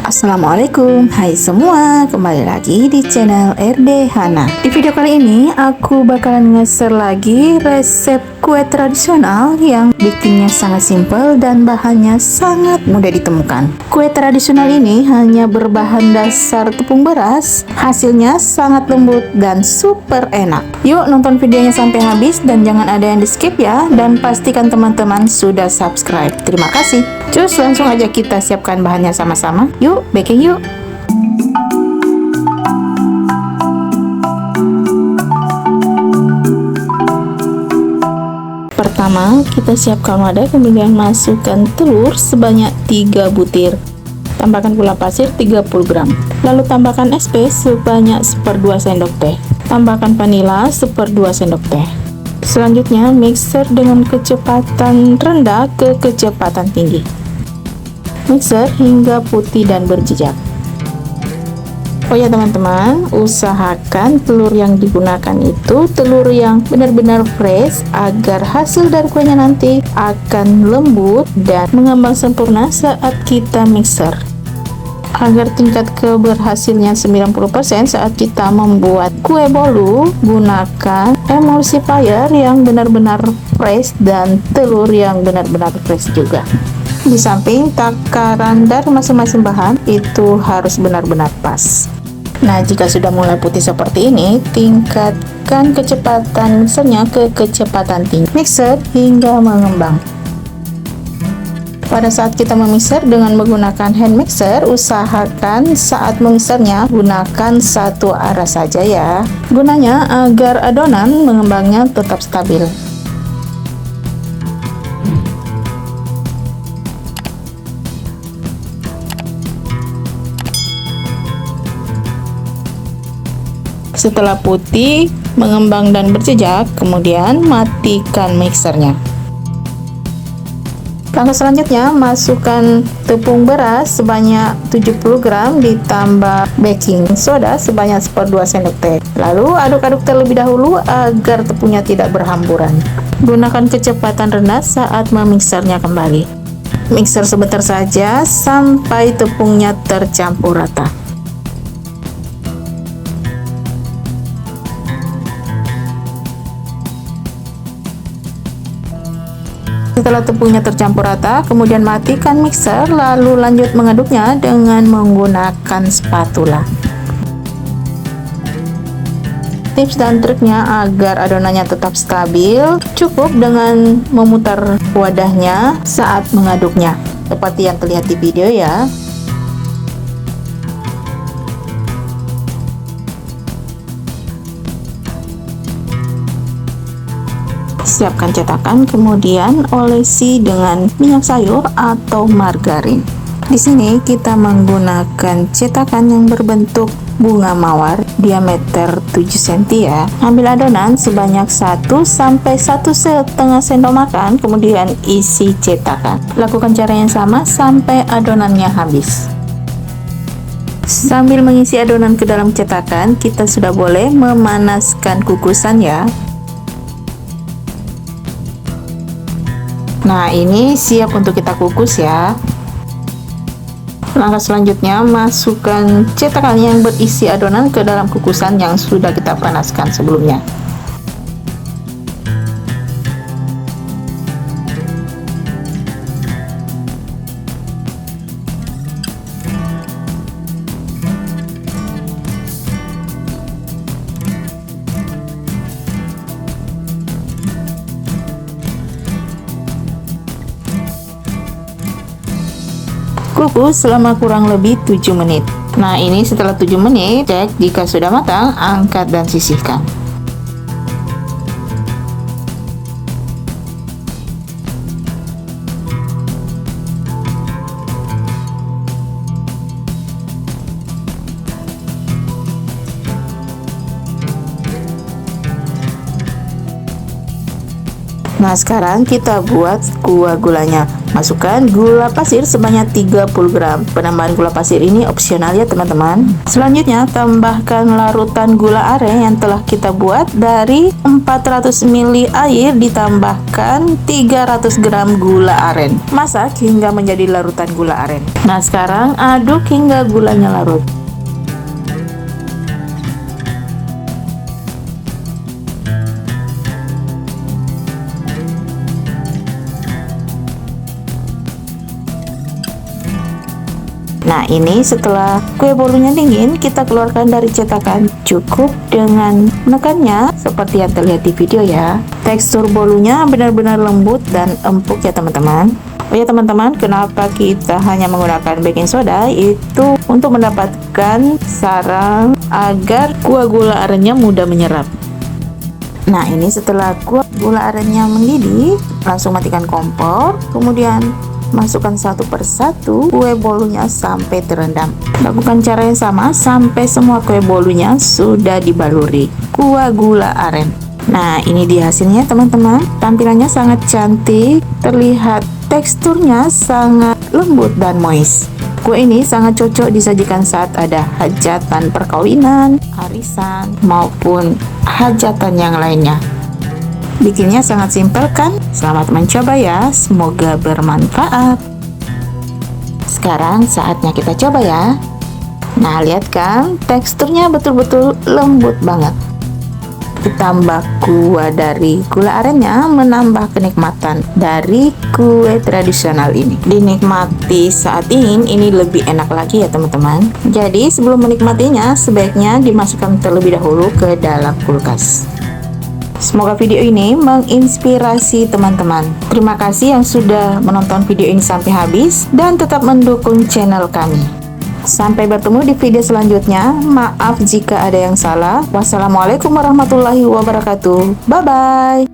Assalamualaikum, hai semua, kembali lagi di channel RD Hana. Di video kali ini aku bakalan nge-share lagi resep kue tradisional yang bikinnya sangat simple dan bahannya sangat mudah ditemukan. Kue tradisional ini hanya berbahan dasar tepung beras, hasilnya sangat lembut dan super enak. Yuk nonton videonya sampai habis dan jangan ada yang di skip ya, dan pastikan teman-teman sudah subscribe. Terima kasih. Cus, langsung aja kita siapkan bahannya sama-sama. Yuk, baking yuk. Pertama, kita siapkan wadah, kemudian masukkan telur sebanyak 3 butir. Tambahkan gula pasir 30 gram. Lalu tambahkan SP sebanyak 1/2 sendok teh. Tambahkan vanila 1/2 sendok teh. Selanjutnya, mixer dengan kecepatan rendah ke kecepatan tinggi. Mixer hingga putih dan berjejak. Oh ya teman-teman, usahakan telur yang digunakan itu telur yang benar-benar fresh agar hasil dari kuenya nanti akan lembut dan mengembang sempurna saat kita mixer. Agar tingkat keberhasilannya 90% saat kita membuat kue bolu, gunakan emulsifier yang benar-benar fresh dan telur yang benar-benar fresh juga. Di samping takaran dari masing-masing bahan itu harus benar-benar pas. Nah, jika sudah mulai putih seperti ini, tingkatkan kecepatan mixernya ke kecepatan tinggi. Mixer hingga mengembang. Pada saat kita memixer dengan menggunakan hand mixer, usahakan saat memixernya gunakan satu arah saja ya. Gunanya agar adonan mengembangnya tetap stabil. Setelah putih, mengembang dan berjejak, kemudian matikan mixernya. Langkah selanjutnya, masukkan tepung beras sebanyak 70 gram ditambah baking soda sebanyak 1/2 sendok teh. Lalu aduk-aduk terlebih dahulu agar tepungnya tidak berhamburan. Gunakan kecepatan rendah saat memixernya kembali. Mixer sebentar saja sampai tepungnya tercampur rata. Setelah tepungnya tercampur rata, kemudian matikan mixer, lalu lanjut mengaduknya dengan menggunakan spatula. Tips dan triknya agar adonannya tetap stabil, cukup dengan memutar wadahnya saat mengaduknya, seperti yang terlihat di video ya. Siapkan cetakan, kemudian olesi dengan minyak sayur atau margarin. Di sini kita menggunakan cetakan yang berbentuk bunga mawar diameter 7 cm ya. Ambil adonan sebanyak 1 sampai 1,5 sendok makan, kemudian isi cetakan. Lakukan cara yang sama sampai adonannya habis. Sambil mengisi adonan ke dalam cetakan, kita sudah boleh memanaskan kukusan ya. Nah, ini siap untuk kita kukus ya. Langkah selanjutnya, masukkan cetakan yang berisi adonan ke dalam kukusan yang sudah kita panaskan sebelumnya. Kukus selama kurang lebih 7 menit. Nah, ini setelah 7 menit, cek jika sudah matang, angkat dan sisihkan. Nah, sekarang kita buat kuah gulanya. Masukkan gula pasir sebanyak 30 gram. Penambahan gula pasir ini opsional ya teman-teman. Selanjutnya, tambahkan larutan gula aren yang telah kita buat. Dari 400 ml air ditambahkan 300 gram gula aren. Masak hingga menjadi larutan gula aren. Nah, sekarang aduk hingga gulanya larut. Nah, ini setelah kue bolunya dingin, kita keluarkan dari cetakan. Cukup dengan menekannya seperti yang terlihat di video ya. Tekstur bolunya benar-benar lembut dan empuk ya teman-teman. Oh ya teman-teman, kenapa kita hanya menggunakan baking soda? Itu untuk mendapatkan sarang agar kuah gula arennya mudah menyerap. Nah, ini setelah kuah gula arennya mendidih, langsung matikan kompor. Kemudian masukkan satu persatu kue bolunya sampai terendam. Lakukan cara yang sama sampai semua kue bolunya sudah dibaluri kuah gula aren. Nah, ini dia hasilnya teman-teman. Tampilannya sangat cantik, terlihat teksturnya sangat lembut dan moist. Kue ini sangat cocok disajikan saat ada hajatan perkawinan, arisan, maupun hajatan yang lainnya. Bikinnya sangat simpel kan? Selamat mencoba ya, semoga bermanfaat. Sekarang saatnya kita coba ya. Nah, lihat kan, teksturnya betul-betul lembut banget. Ditambah kuah dari gula arennya menambah kenikmatan dari kue tradisional ini. Dinikmati saat dingin ini lebih enak lagi ya teman-teman. Jadi sebelum menikmatinya sebaiknya dimasukkan terlebih dahulu ke dalam kulkas. Semoga video ini menginspirasi teman-teman. Terima kasih yang sudah menonton video ini sampai habis dan tetap mendukung channel kami. Sampai bertemu di video selanjutnya. Maaf jika ada yang salah. Wassalamualaikum warahmatullahi wabarakatuh. Bye-bye.